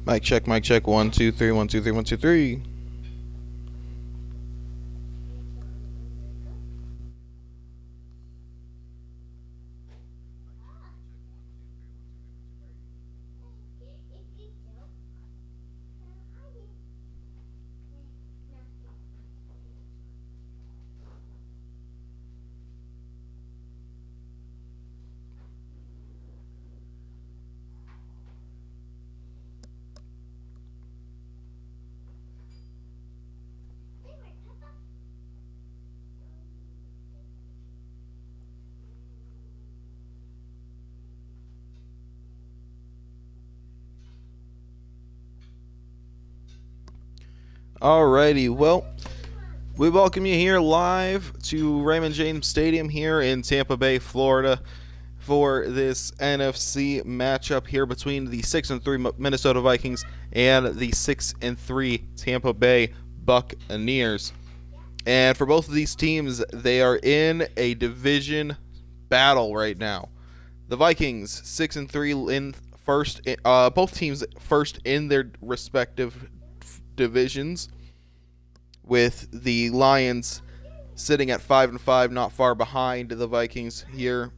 Mic check, mic check. 1, 2, 3, 1, 2, 3, 1, 2, 3. Alrighty, well, we welcome you here live to Raymond James Stadium here in Tampa Bay, Florida, for this NFC matchup here between the 6-3 Minnesota Vikings and the 6-3 Tampa Bay Buccaneers. And for both of these teams, they are in a division battle right now. The Vikings 6-3 in first, both teams first in their respective divisions, with the Lions sitting at 5-5, not far behind the Vikings here,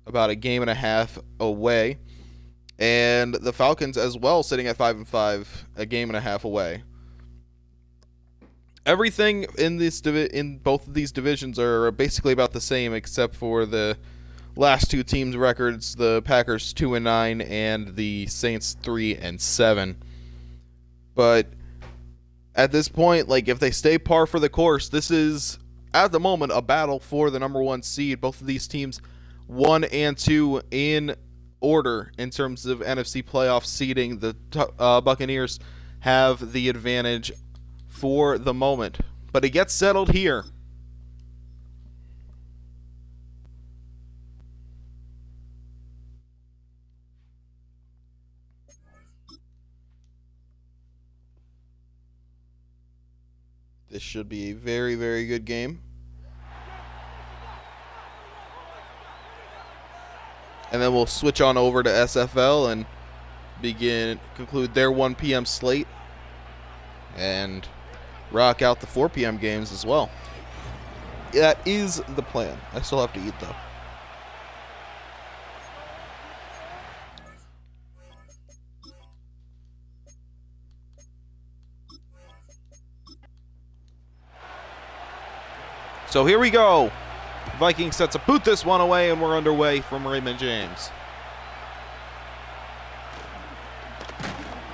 about a game and a half away, and the Falcons as well sitting at 5-5, a game and a half away. Everything in in both of these divisions are basically about the same, except for the last two teams' records: the Packers 2-9 and the Saints 3-7. But at this point, like, if they stay par for the course, this is at the moment a battle for the number one seed. Both of these teams 1 and 2 in order in terms of NFC playoff seeding. The Buccaneers have the advantage for the moment, but it gets settled here. This should be a very, very good game. And then we'll switch on over to SFL and conclude their 1 p.m. slate and rock out the 4 p.m. games as well. That is the plan. I still have to eat, though. So here we go. Vikings set to boot this one away, and we're underway from Raymond James.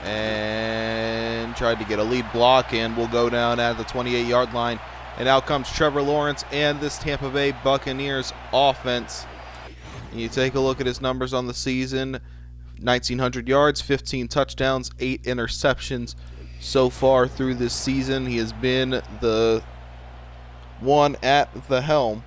And tried to get a lead block, and will go down at the 28-yard line. And out comes Trevor Lawrence and this Tampa Bay Buccaneers offense. And you take a look at his numbers on the season: 1,900 yards, 15 touchdowns, 8 interceptions so far through this season. He has been the one at the helm.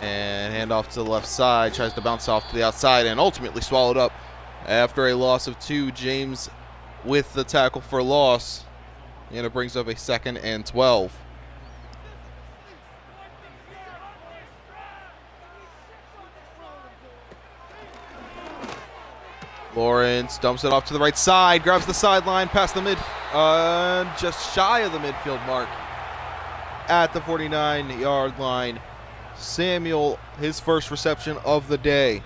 And handoff to the left side, tries to bounce off to the outside and ultimately swallowed up after a loss of 2. James with the tackle for loss, and it brings up a 2nd and 12. Lawrence dumps it off to the right side, grabs the sideline, past the just shy of the midfield mark at the 49-yard line. Samuel, his first reception of the day.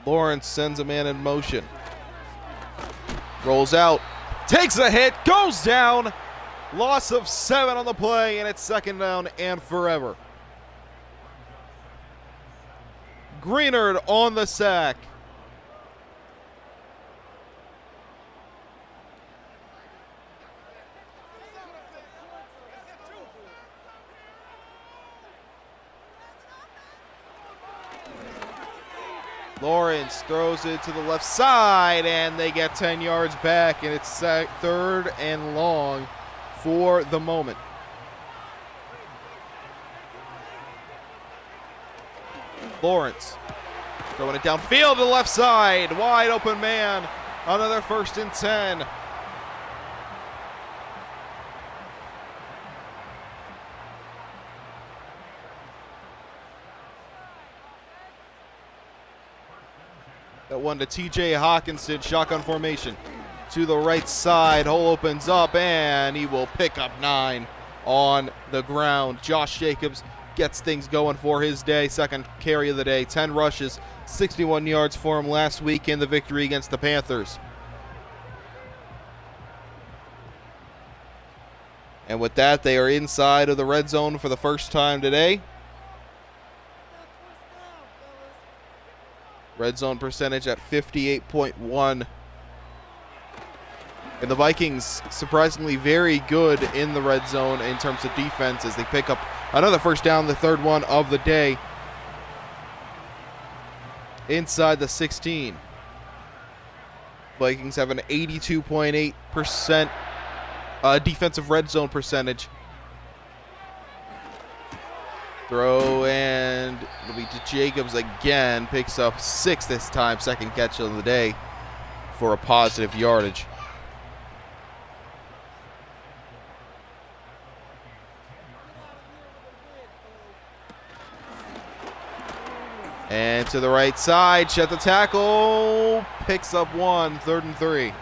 Lawrence sends a man in motion. Rolls out, takes a hit, goes down. Loss of 7 on the play, and it's 2nd down and forever. Greenard on the sack. Lawrence throws it to the left side, and they get 10 yards back, and it's 3rd and long for the moment. Lawrence throwing it downfield to the left side. Wide open man. Another 1st and 10. That one to TJ Hawkinson, shotgun formation. To the right side, hole opens up, and he will pick up 9 on the ground. Josh Jacobs gets things going for his day. 2nd carry of the day, 10 rushes, 61 yards for him last week in the victory against the Panthers. And with that, they are inside of the red zone for the first time today. Red zone percentage at 58.1. And the Vikings surprisingly very good in the red zone in terms of defense as they pick up another 1st down, the 3rd one of the day. Inside the 16. Vikings have an 82.8% defensive red zone percentage. Throw, and it'll be to Jacobs again. Picks up 6 this time. 2nd catch of the day for a positive yardage. And to the right side, shut the tackle. Picks up 1, 3rd and 3.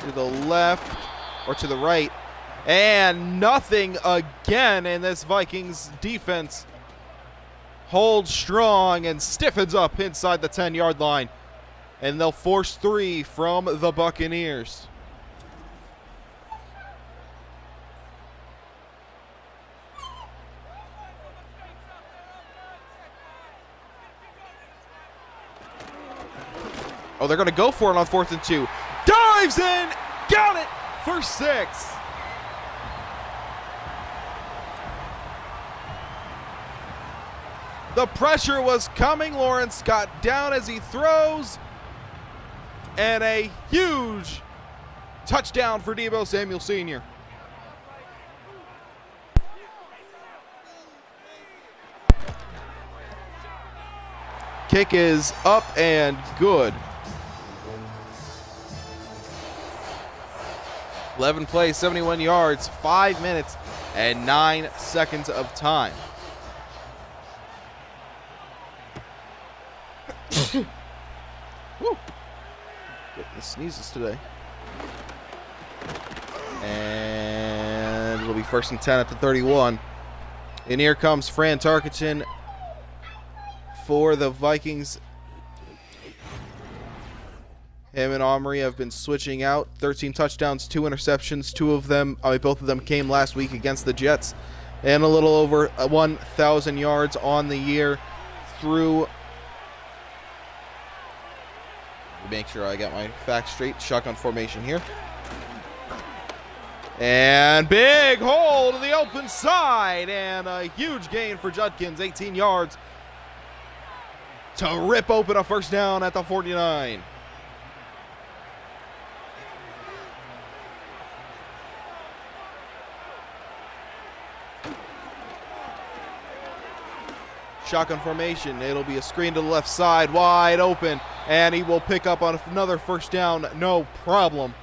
To the left, or to the right, and nothing again, and this Vikings defense holds strong and stiffens up inside the 10-yard line, and they'll force 3 from the Buccaneers. Oh, they're going to go for it on 4th and 2. Dives in, got it for 6. The pressure was coming. Lawrence got down as he throws, and a huge touchdown for Deebo Samuel Sr. Kick is up and good. 11 plays, 71 yards, 5 minutes, and 9 seconds of time. Woo. Getting the sneezes today. And it'll be 1st and 10 at the 31. And here comes Fran Tarkenton for the Vikings. Him and Omri have been switching out. 13 touchdowns, 2 interceptions. Both of them came last week against the Jets. And a little over 1,000 yards on the year through. Make sure I got my facts straight. Shotgun formation here. And big hole to the open side. And a huge gain for Judkins, 18 yards to rip open a 1st down at the 49. Shotgun formation. It'll be a screen to the left side, wide open, and he will pick up on another 1st down, no problem.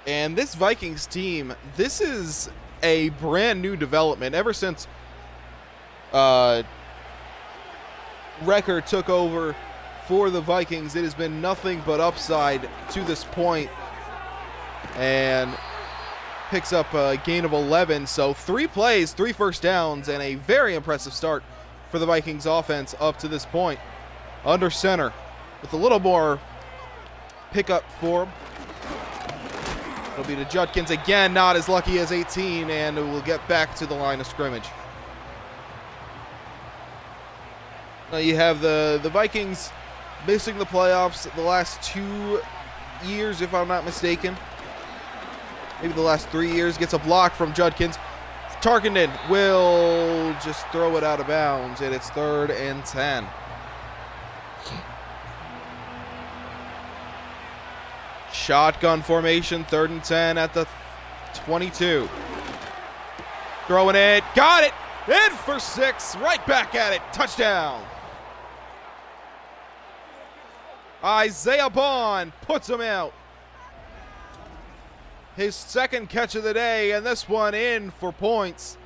And this Vikings team, this is a brand new development. Ever since Recker took over for the Vikings, it has been nothing but upside to this point, and picks up a gain of 11. So 3 plays, 3 1st downs, and a very impressive start for the Vikings offense up to this point. Under center with a little more pickup for him. It'll be to Judkins again, not as lucky as 18, and we'll get back to the line of scrimmage. Now you have the Vikings missing the playoffs the last 2 years, if I'm not mistaken. Maybe the last 3 years. Gets a block from Judkins. Tarkenton will just throw it out of bounds, and it's 3rd and 10. Shotgun formation, 3rd and 10 at the 22. Throwing it, got it, in for 6, right back at it, touchdown. Isaiah Bond puts him out. His 2nd catch of the day, and this one in for points.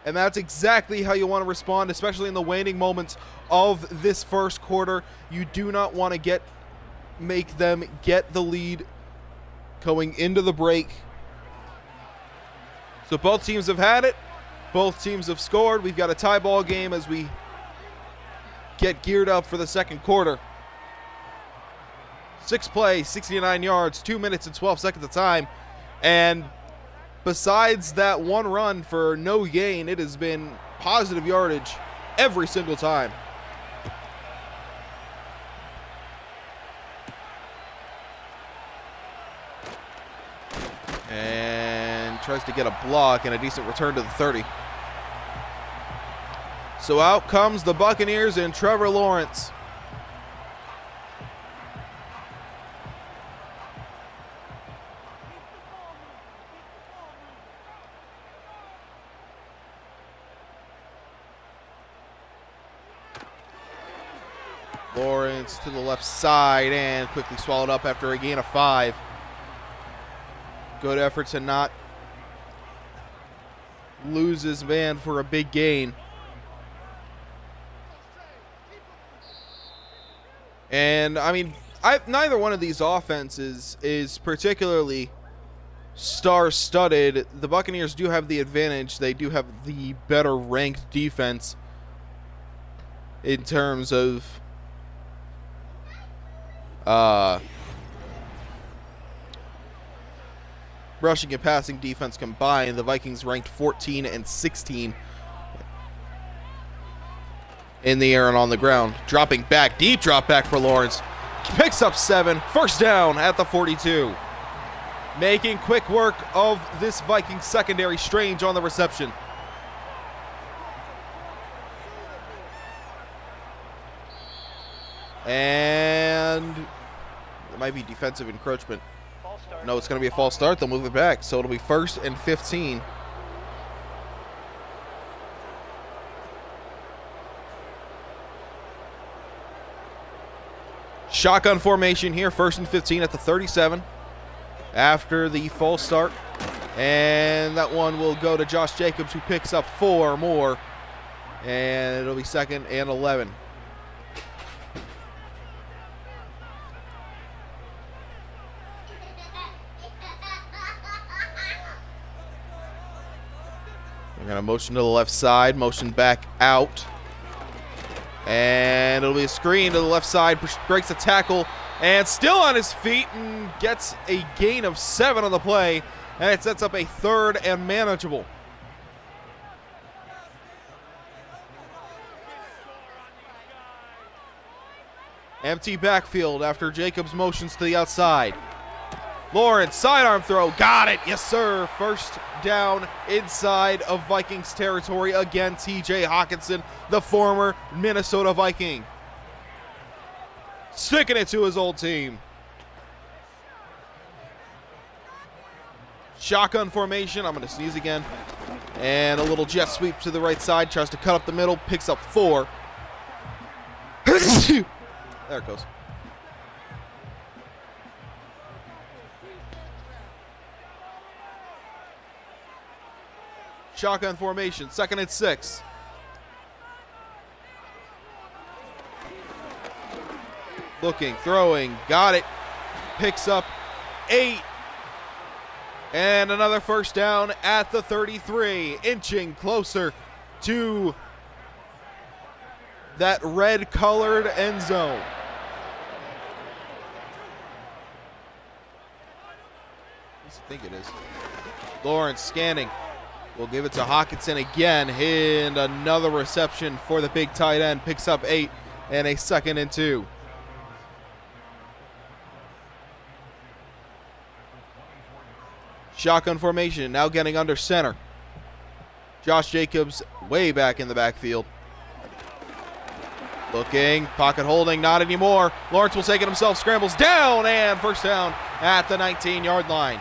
And that's exactly how you want to respond, especially in the waning moments of this first quarter. You do not want to make them get the lead going into the break. So both teams have had it. Both teams have scored. We've got a tie ball game as we get geared up for the second quarter. 6 plays, 69 yards, 2 minutes and 12 seconds of time. And besides that one run for no gain, it has been positive yardage every single time. And tries to get a block and a decent return to the 30. So out comes the Buccaneers and Trevor Lawrence. Lawrence to the left side and quickly swallowed up after a gain of 5. Good effort to not lose his man for a big gain. And, I mean, neither one of these offenses is particularly star-studded. The Buccaneers do have the advantage. They do have the better-ranked defense in terms of rushing and passing defense combined. The Vikings ranked 14 and 16 in the air and on the ground. Dropping back, deep drop back for Lawrence. Picks up 7, first down at the 42. Making quick work of this Vikings secondary. Strange on the reception. And it might be defensive encroachment. No, it's going to be a false start. They'll move it back. So it'll be 1st and 15. Shotgun formation here. 1st and 15 at the 37 after the false start. And that one will go to Josh Jacobs, who picks up 4 more. And it'll be 2nd and 11. We're going to motion to the left side, motion back out. And it'll be a screen to the left side, breaks a tackle, and still on his feet and gets a gain of 7 on the play. And it sets up a 3rd and manageable. Empty backfield after Jacobs motions to the outside. Lawrence, sidearm throw, got it, yes sir. First down inside of Vikings territory. Again, TJ Hawkinson, the former Minnesota Viking, sticking it to his old team. Shotgun formation, I'm going to sneeze again. And a little jet sweep to the right side, tries to cut up the middle, picks up 4. There it goes. Shotgun formation, 2nd and 6. Looking, throwing, got it. Picks up 8. And another first down at the 33, inching closer to that red-colored end zone. Lawrence. I think it is. Lawrence scanning. We'll give it to Hawkinson again. And another reception for the big tight end. Picks up 8 and a 2nd and 2. Shotgun formation, now getting under center. Josh Jacobs way back in the backfield. Looking, pocket holding, not anymore. Lawrence will take it himself, scrambles down, and first down at the 19-yard line.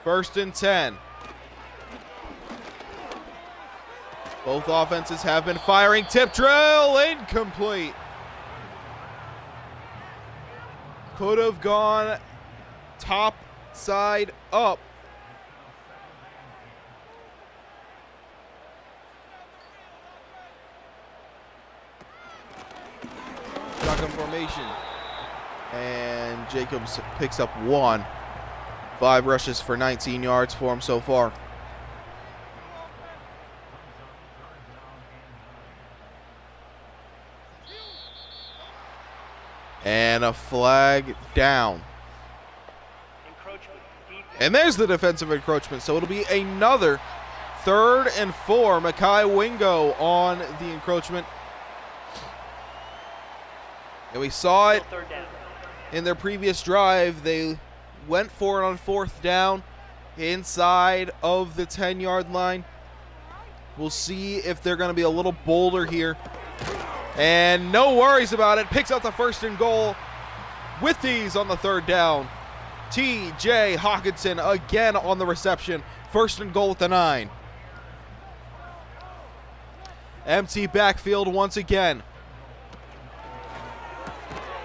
First and 10. Both offenses have been firing. Tip drill, incomplete. Could have gone top side up. Shotgun formation. And Jacobs picks up 1. 5 rushes for 19 yards for him so far. And a flag down. And there's the defensive encroachment. So it'll be another 3rd and 4. Makai Wingo on the encroachment. And we saw it in their previous drive. They went for it on 4th down inside of the 10-yard line. We'll see if they're going to be a little bolder here. And no worries about it. Picks out the 1st and goal with these on the 3rd down. T.J. Hawkinson again on the reception. 1st and goal at the 9. Empty backfield once again.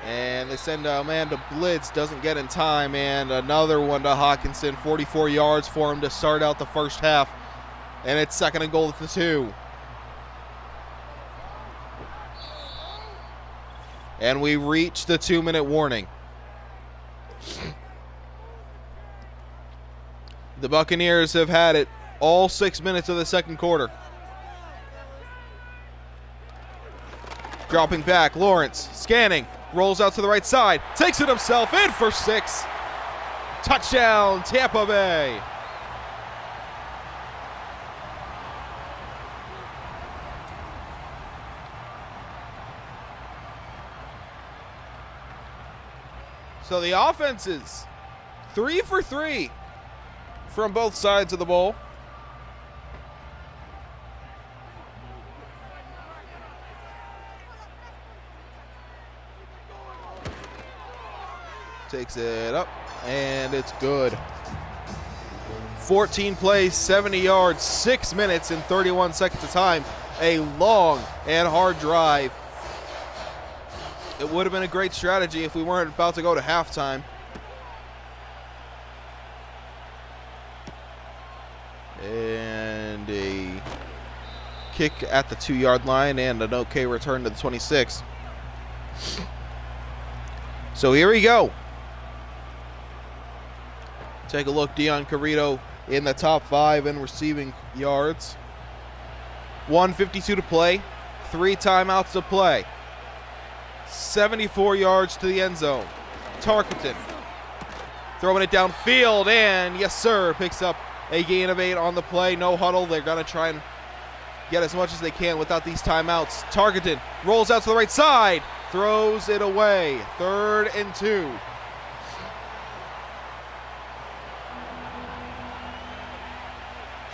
And they send a man to blitz. Doesn't get in time. And another one to Hawkinson. 44 yards for him to start out the first half. And it's 2nd and goal at the 2. And we reach the 2-minute warning. The Buccaneers have had it all 6 minutes of the second quarter. Dropping back, Lawrence scanning, rolls out to the right side, takes it himself, in for 6. Touchdown, Tampa Bay. So the offenses, 3 for 3 from both sides of the ball. Takes it up, and it's good. 14 plays, 70 yards, 6 minutes and 31 seconds of time. A long and hard drive. It would have been a great strategy if we weren't about to go to halftime. And a kick at the 2-yard line and an okay return to the 26. So here we go. Take a look, Dion Carrito in the top 5 in receiving yards. 1:52 to play, 3 timeouts to play. 74 yards to the end zone. Tarkenton throwing it downfield, and yes sir, picks up a gain of 8 on the play. No huddle. They're going to try and get as much as they can without these timeouts. Tarkenton rolls out to the right side, throws it away. 3rd and 2.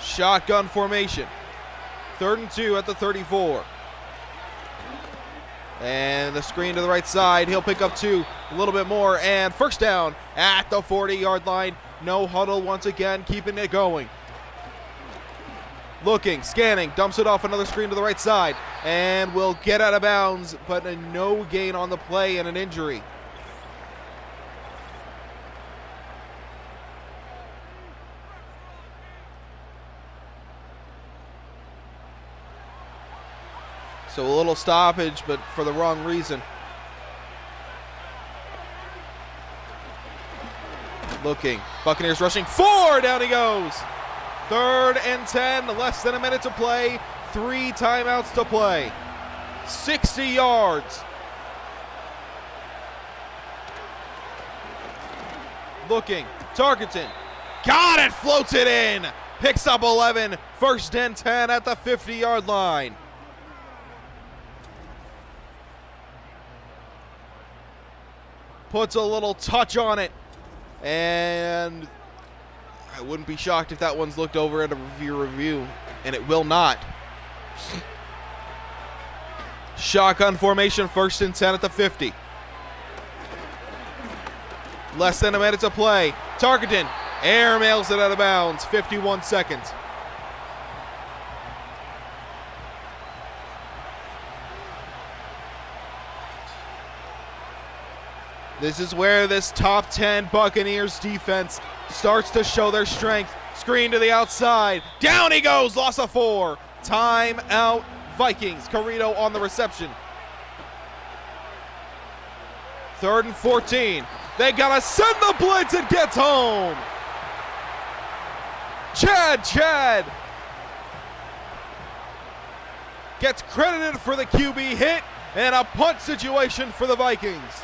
Shotgun formation. 3rd and 2 at the 34. And the screen to the right side. He'll pick up 2, a little bit more, and first down at the 40-yard line. No huddle once again, keeping it going. Looking, scanning, dumps it off, another screen to the right side, and will get out of bounds, but a no gain on the play and an injury. So a little stoppage, but for the wrong reason. Looking, Buccaneers rushing 4, down he goes. 3rd and 10, less than a minute to play, 3 timeouts to play. 60 yards Looking. Tarkenton. Got it! Floats it in. Picks up 11. First and 10 at the 50-yard line. Puts a little touch on it. And I wouldn't be shocked if that one's looked over at a review. And it will not. Shotgun formation, first and 10 at the 50. Less than a minute to play. Tarkenton air mails it out of bounds. 51 seconds. This is where this top 10 Buccaneers defense starts to show their strength. Screen to the outside. Down he goes. Loss of 4. Timeout Vikings. Carrito on the reception. 3rd and 14. They gotta send the blitz. It gets home. Chad gets credited for the QB hit and a punt situation for the Vikings.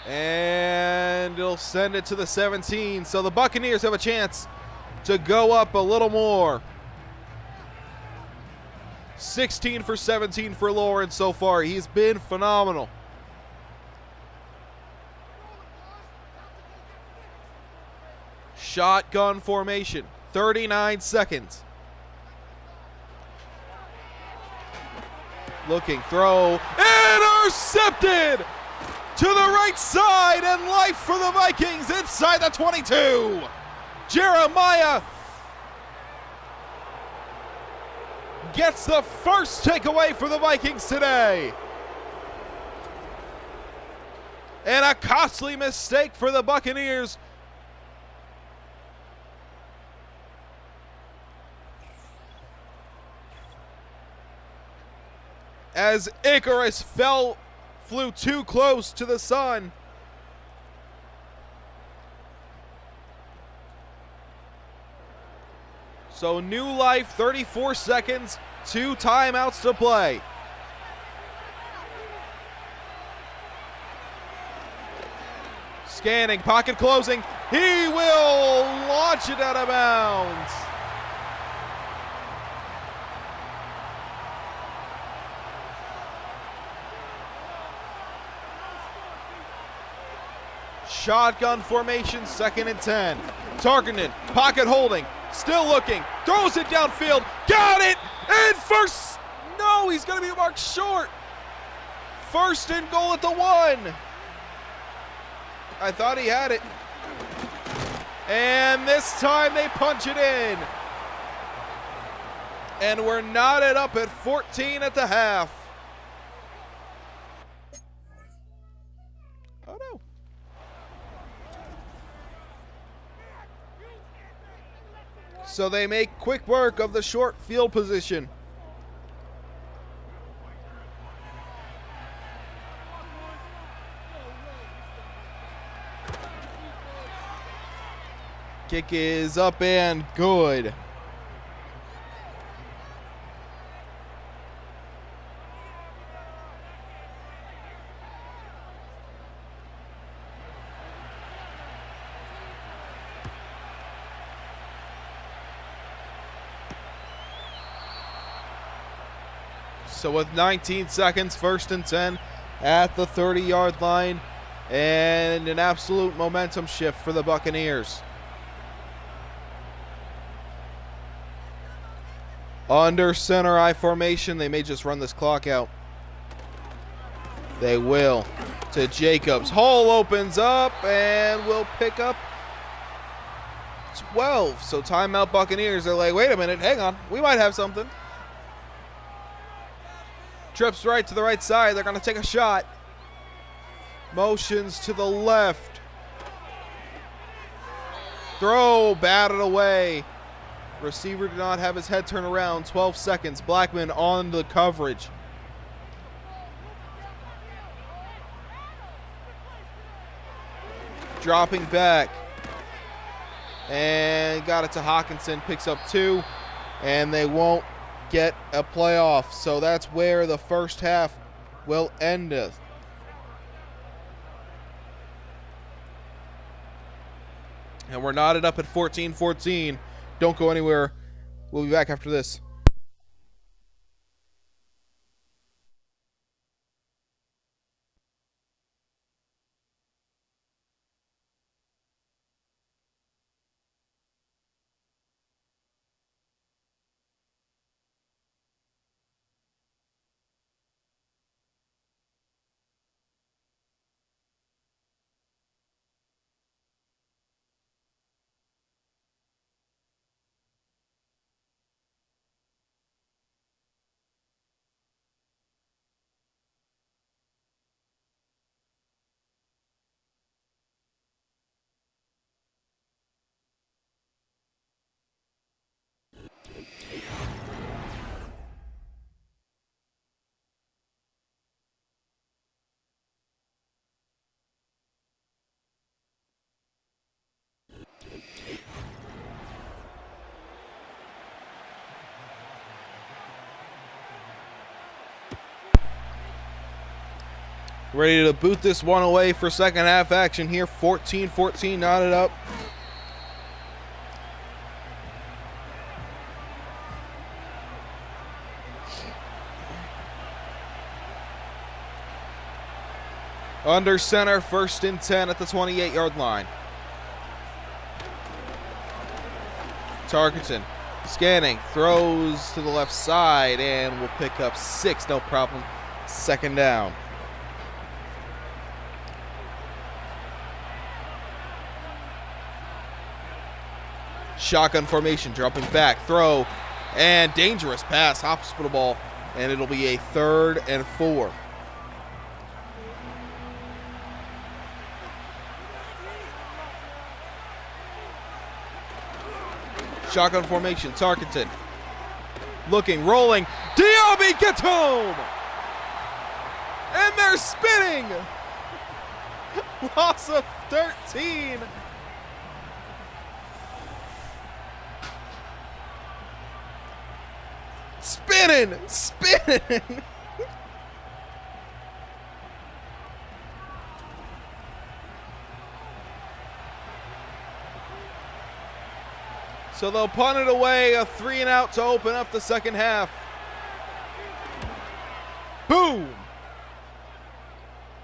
And it'll send it to the 17. So the Buccaneers have a chance to go up a little more. 16 for 17 for Lawrence so far. He's been phenomenal. Shotgun formation. 39 seconds. Looking, throw, intercepted! To the right side, and life for the Vikings inside the 22. Jeremiah gets the first takeaway for the Vikings today. And a costly mistake for the Buccaneers. As Icarus flew too close to the sun. So new life, 34 seconds, 2 timeouts to play. Scanning, pocket closing. He will launch it out of bounds. Shotgun formation, 2nd and 10. Tarkenton, pocket holding, still looking, throws it downfield, got it, and first, no, he's gonna be marked short. 1st and goal at the 1. I thought he had it. And this time they punch it in. And we're knotted up at 14 at the half. Oh no. So they make quick work of the short field position. Kick is up and good. So with 19 seconds, 1st and 10 at the 30-yard line, and an absolute momentum shift for the Buccaneers. Under center I formation, they may just run this clock out. They will. To Jacobs. Hole opens up and will pick up 12. So timeout Buccaneers. They're like, wait a minute, hang on. We might have something. Trips right to the right side. They're going to take a shot. Motions to the left. Throw, batted away. Receiver did not have his head turn around. 12 seconds. Blackman on the coverage. Dropping back. And got it to Hawkinson. Picks up 2. And they won't get a playoff. So that's where the first half will end it. And we're knotted up at 14-14. Don't go anywhere. We'll be back after this. Ready to boot this one away for second half action here. 14-14, knotted up. Under center, 1st and 10 at the 28-yard line. Tarkenton scanning, throws to the left side, and will pick up 6, no problem. 2nd down. Shotgun formation, dropping back, throw, and dangerous pass, hospital ball, and it'll be a 3rd and 4. Shotgun formation, Tarkenton looking, rolling, Diaby gets home! And they're spinning! Loss of 13. Spinning! So they'll punt it away, a 3-and-out to open up the second half. Boom!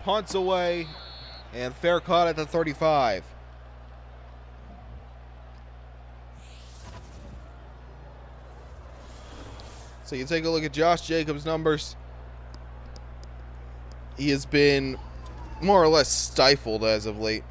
Punts away, and fair caught at the 35. So you take a look at Josh Jacobs' numbers. He has been more or less stifled as of late.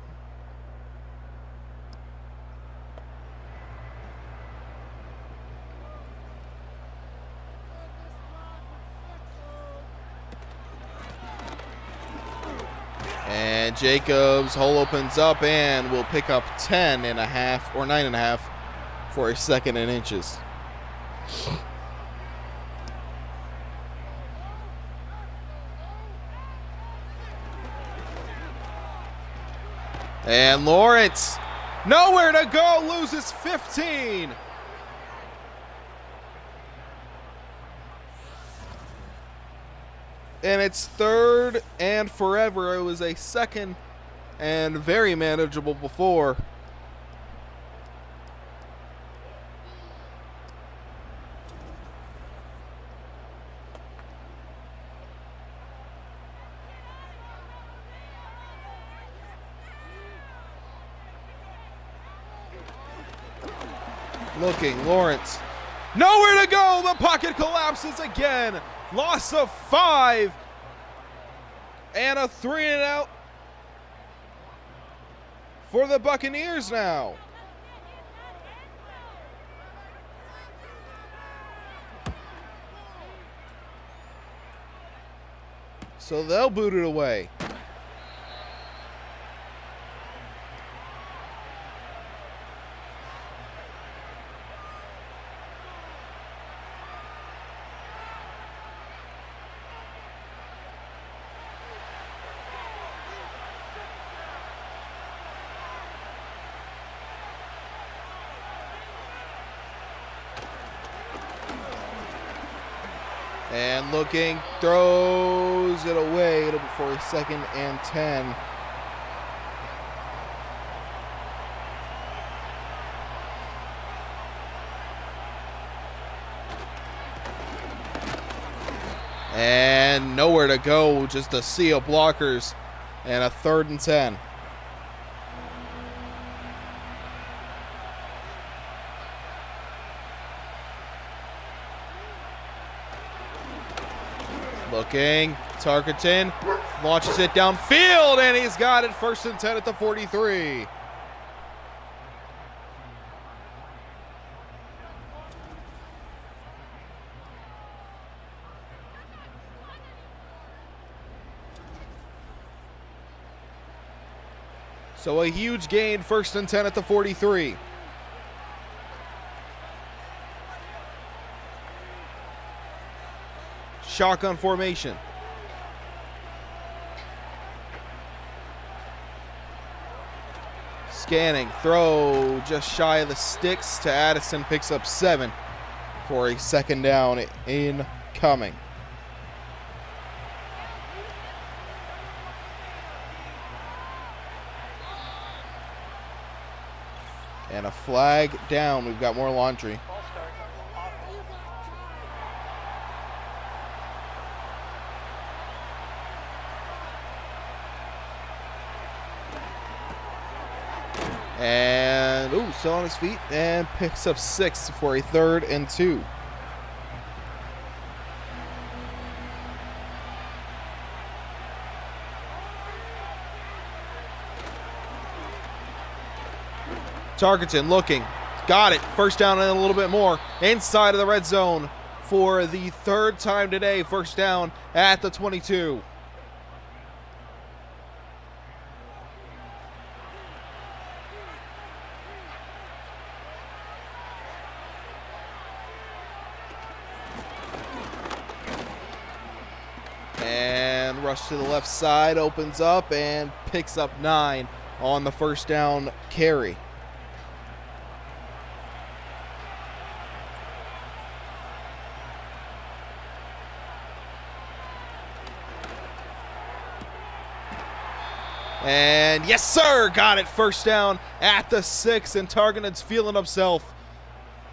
And Jacobs' hole opens up and will pick up 10.5 or 9.5 for a 2nd and inches. And Lawrence, nowhere to go, loses 15. And it's 3rd and forever. It was a 2nd and very manageable before. Looking, Lawrence. Nowhere to go. The pocket collapses again. Loss of 5. And a 3-and-out for the Buccaneers now. So they'll boot it away. And looking, throws it away. It'll be for a 2nd and 10. And nowhere to go, just a sea of blockers. And a 3rd and 10. Looking, Tarkenton launches it downfield, and he's got it 1st and 10 at the 43. So a huge gain, 1st and 10 at the 43. Shotgun formation. Scanning, throw just shy of the sticks to Addison, picks up 7 for a 2nd down incoming. And a flag down. We've got more laundry. And, still on his feet, and picks up 6 for a 3rd and 2. Tarkenton looking, got it, 1st down and a little bit more, inside of the red zone for the 3rd time today, 1st down at the 22. And rush to the left side, opens up and picks up 9 on the 1st down carry. And yes, sir, got it, 1st down at the 6, and Tarkenton's feeling himself.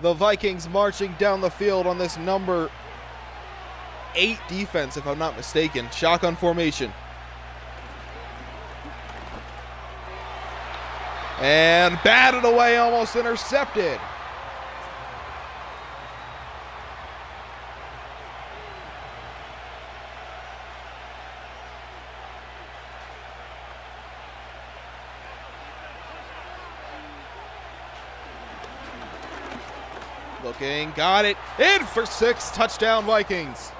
The Vikings marching down the field on this number 8 defense, if I'm not mistaken. Shotgun formation. And batted away, almost intercepted. Looking, got it, in for 6, touchdown Vikings.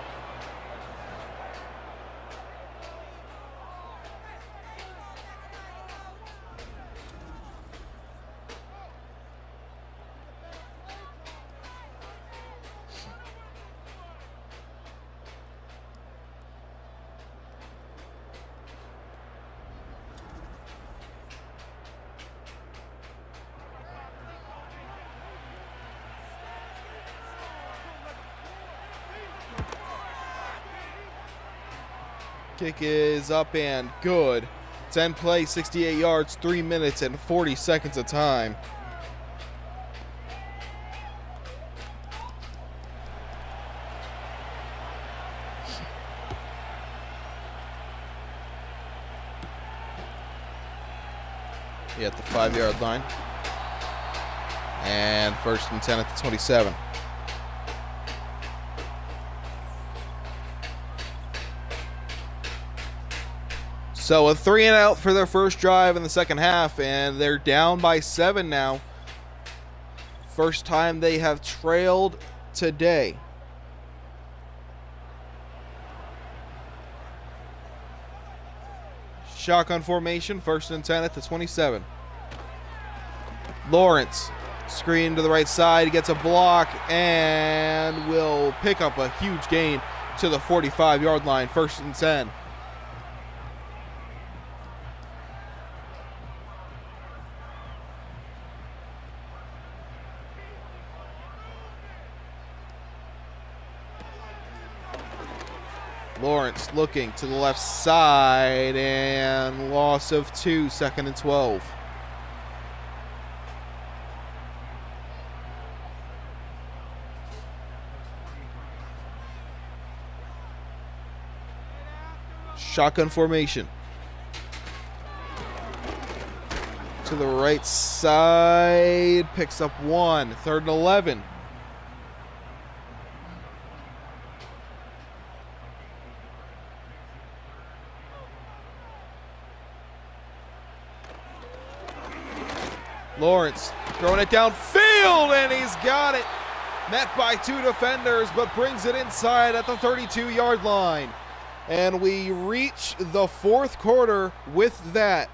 Kick is up and good. 10 plays, 68 yards, 3 minutes and 40 seconds of time. At the 5-yard line. And 1st and 10 at the 27. So a 3 and out for their first drive in the 2nd half, and they're down by 7 now. First time they have trailed today. Shotgun formation, 1st and 10 at the 27. Lawrence, screen to the right side, gets a block, and will pick up a huge gain to the 45-yard line, 1st and 10. Lawrence looking to the left side and loss of 2, 2nd and 12. Shotgun formation. To the right side, picks up 1, 3rd and 11. Lawrence throwing it downfield, and he's got it. Met by 2 defenders, but brings it inside at the 32-yard line. And we reach the 4th quarter with that.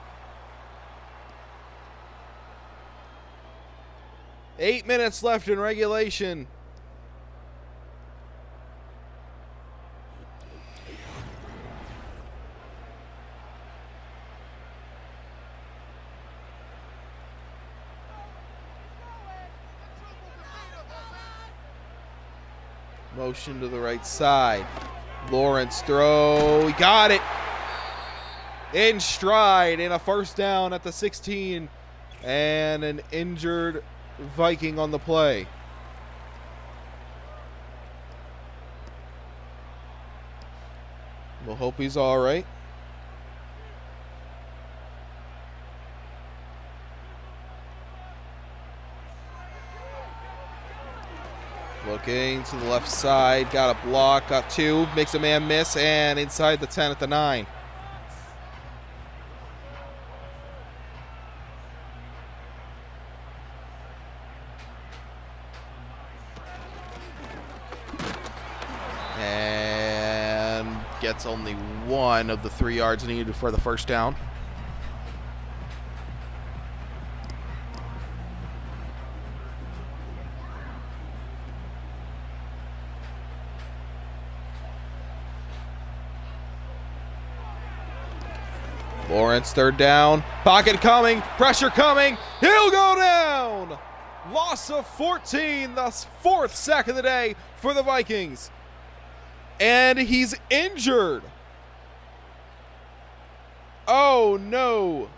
8 minutes left in regulation. Motion to the right side. Lawrence throw. He got it. In stride, and a 1st down at the 16. And an injured Viking on the play. We'll hope he's all right. Looking to the left side, got a block, got 2, makes a man miss, and inside the 10 at the 9. And gets only 1 of the 3 yards needed for the 1st down. Lawrence 3rd down, pocket coming, pressure coming, he'll go down! Loss of 14, the 4th sack of the day for the Vikings. And he's injured. Oh no.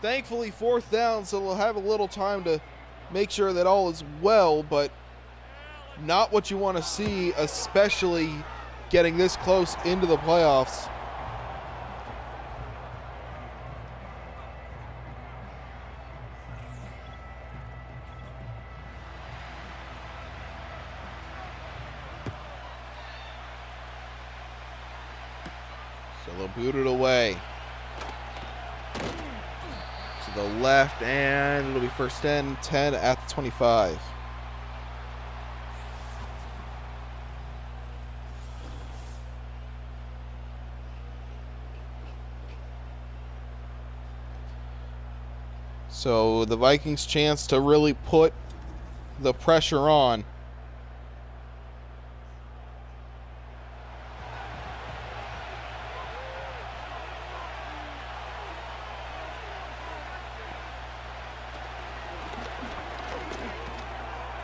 Thankfully 4th down, so we'll have a little time to make sure that all is well, but not what you want to see, especially getting this close into the playoffs. So they'll boot it away to the left, and it'll be 1st and 10 at the 25. So the Vikings' chance to really put the pressure on.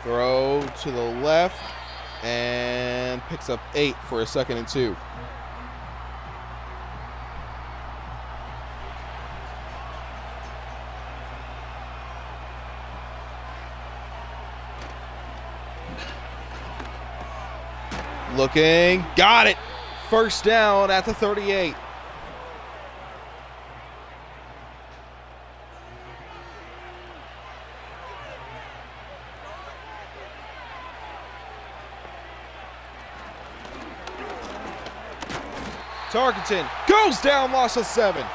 Throw to the left and picks up 8 for a 2nd and 2. Looking, got it. 1st down at the 38. Tarkenton goes down, loss of 7.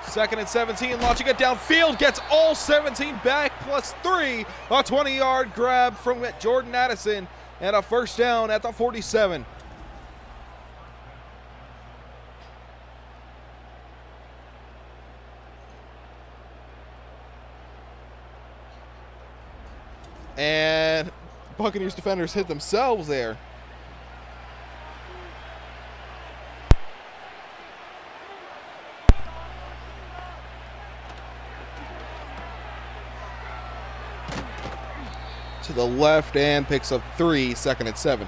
Second and 17, launching it downfield, gets all 17 back, plus 3. A 20-yard grab from Jordan Addison, and a 1st down at the 47. And Buccaneers defenders hit themselves there. To the left and picks up 3, 2nd and 7.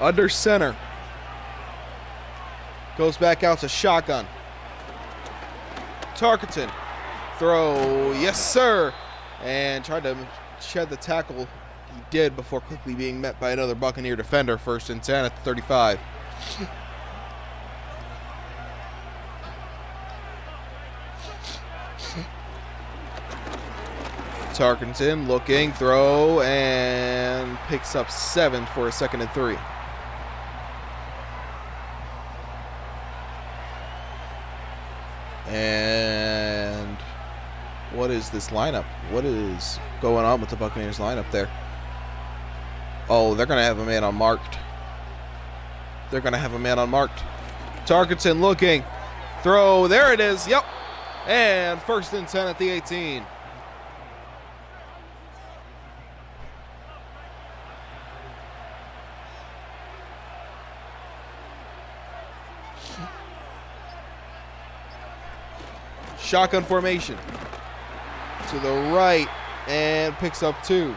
Under center. Goes back out to shotgun. Tarkenton. Throw. Yes, sir. And tried to shed the tackle. He did before quickly being met by another Buccaneer defender. 1st and 10 at the 35. Tarkenton looking, throw, and picks up 7 for a 2nd and 3. And what is this lineup? What is going on with the Buccaneers lineup there? Oh, they're going to have a man unmarked. They're going to have a man unmarked. Tarkenton looking, throw, there it is, yep. And 1st and 10 at the 18. Shotgun formation to the right and picks up 2.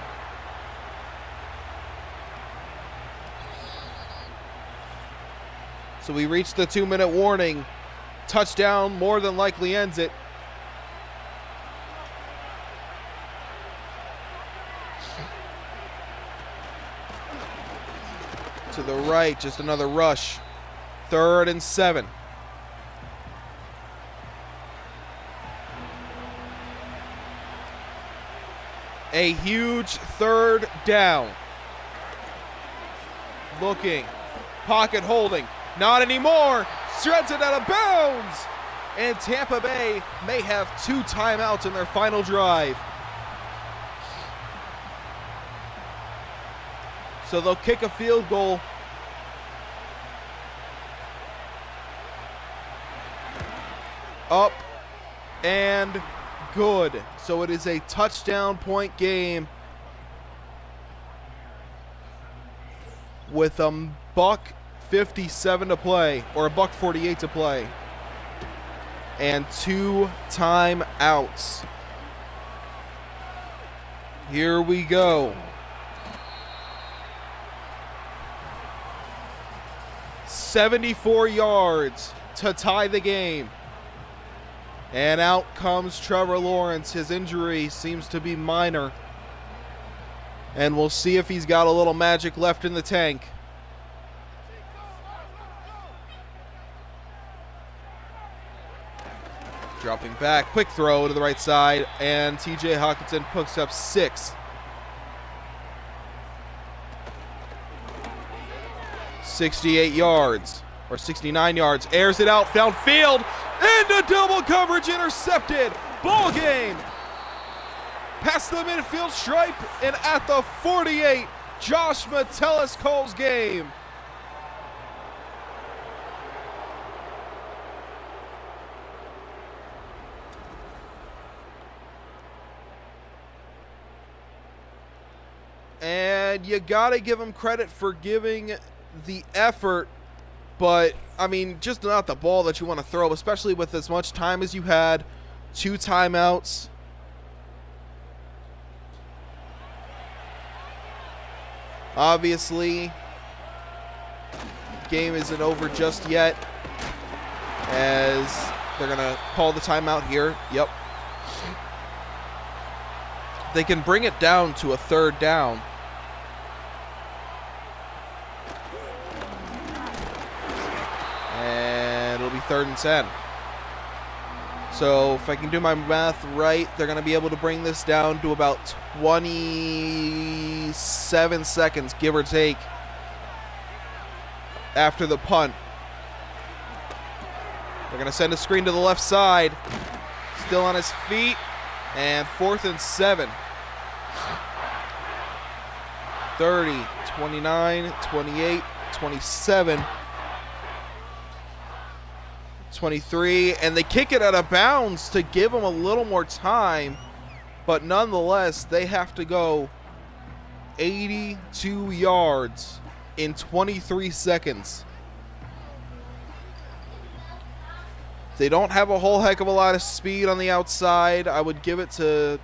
So we reached the 2-minute warning. Touchdown more than likely ends it. To the right, just another rush. 3rd and 7. A huge 3rd down. Looking. Pocket holding. Not anymore. Shreds it out of bounds. And Tampa Bay may have 2 timeouts in their final drive. So they'll kick a field goal. Up and good. So it is a touchdown point game with a $1:57 to play, or a $1:48 to play, and 2 timeouts. Here we go. 74 yards to tie the game. And out comes Trevor Lawrence. His injury seems to be minor. And we'll see if he's got a little magic left in the tank. Dropping back, quick throw to the right side, and TJ Hockenson picks up 6. 68 yards, or 69 yards, airs it out, found field, into double coverage, intercepted. Ball game. Past the midfield stripe, and at the 48, Josh Metellus calls game. And you got to give him credit for giving the effort, but, I mean, just not the ball that you want to throw, especially with as much time as you had. 2 timeouts. Obviously, game isn't over just yet, as they're going to call the timeout here. Yep. They can bring it down to a 3rd down. And it'll be 3rd and 10. So if I can do my math right, they're going to be able to bring this down to about 27 seconds, give or take, after the punt. They're going to send a screen to the left side. Still on his feet. And 4th and 7. 30, 29, 28, 27. 23, and they kick it out of bounds to give them a little more time, but nonetheless, they have to go 82 yards in 23 seconds. They don't have a whole heck of a lot of speed on the outside. I would give it to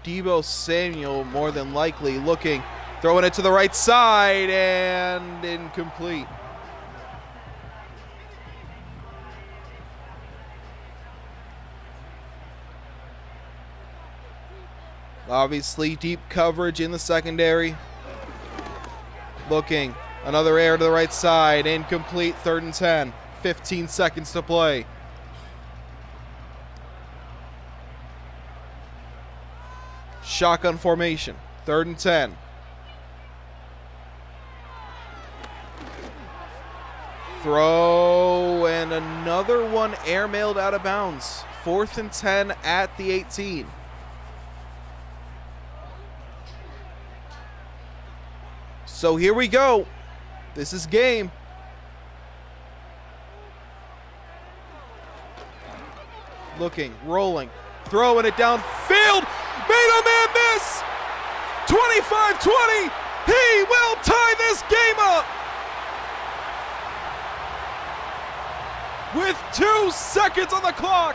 Deebo Samuel more than likely, looking, throwing it to the right side, and incomplete. Obviously, deep coverage in the secondary. Looking, another air to the right side, incomplete, 3rd and 10. 15 seconds to play. Shotgun formation, 3rd and 10. Throw, and another one airmailed out of bounds. 4th and 10 at the 18. So here we go. This is game. Looking, rolling, throwing it downfield. Made a man miss. 25-20. He will tie this game up. With 2 seconds on the clock,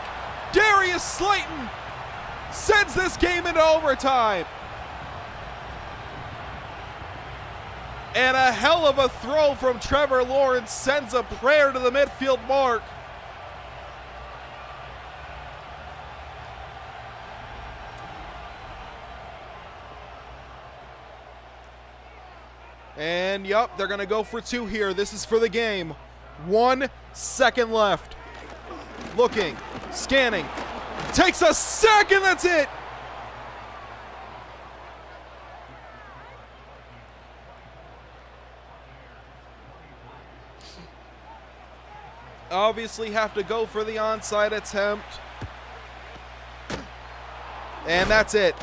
Darius Slayton sends this game into overtime. And a hell of a throw from Trevor Lawrence sends a prayer to the midfield mark. And yup, they're gonna go for 2 here. This is for the game. 1 second left. Looking, scanning, takes a sack, and that's it. Obviously have to go for the onside attempt. And that's it.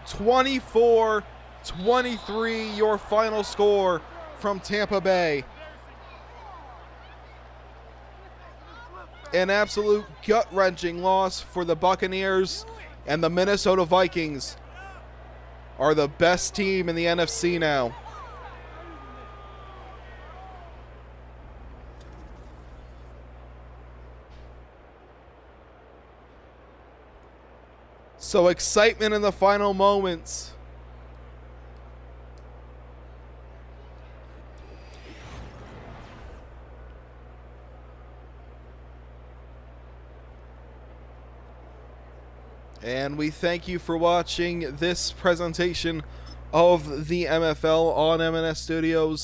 24-23, your final score from Tampa Bay. An absolute gut-wrenching loss for the Buccaneers, and the Minnesota Vikings are the best team in the NFC now. So excitement in the final moments. And we thank you for watching this presentation of the MFL on MNS Studios.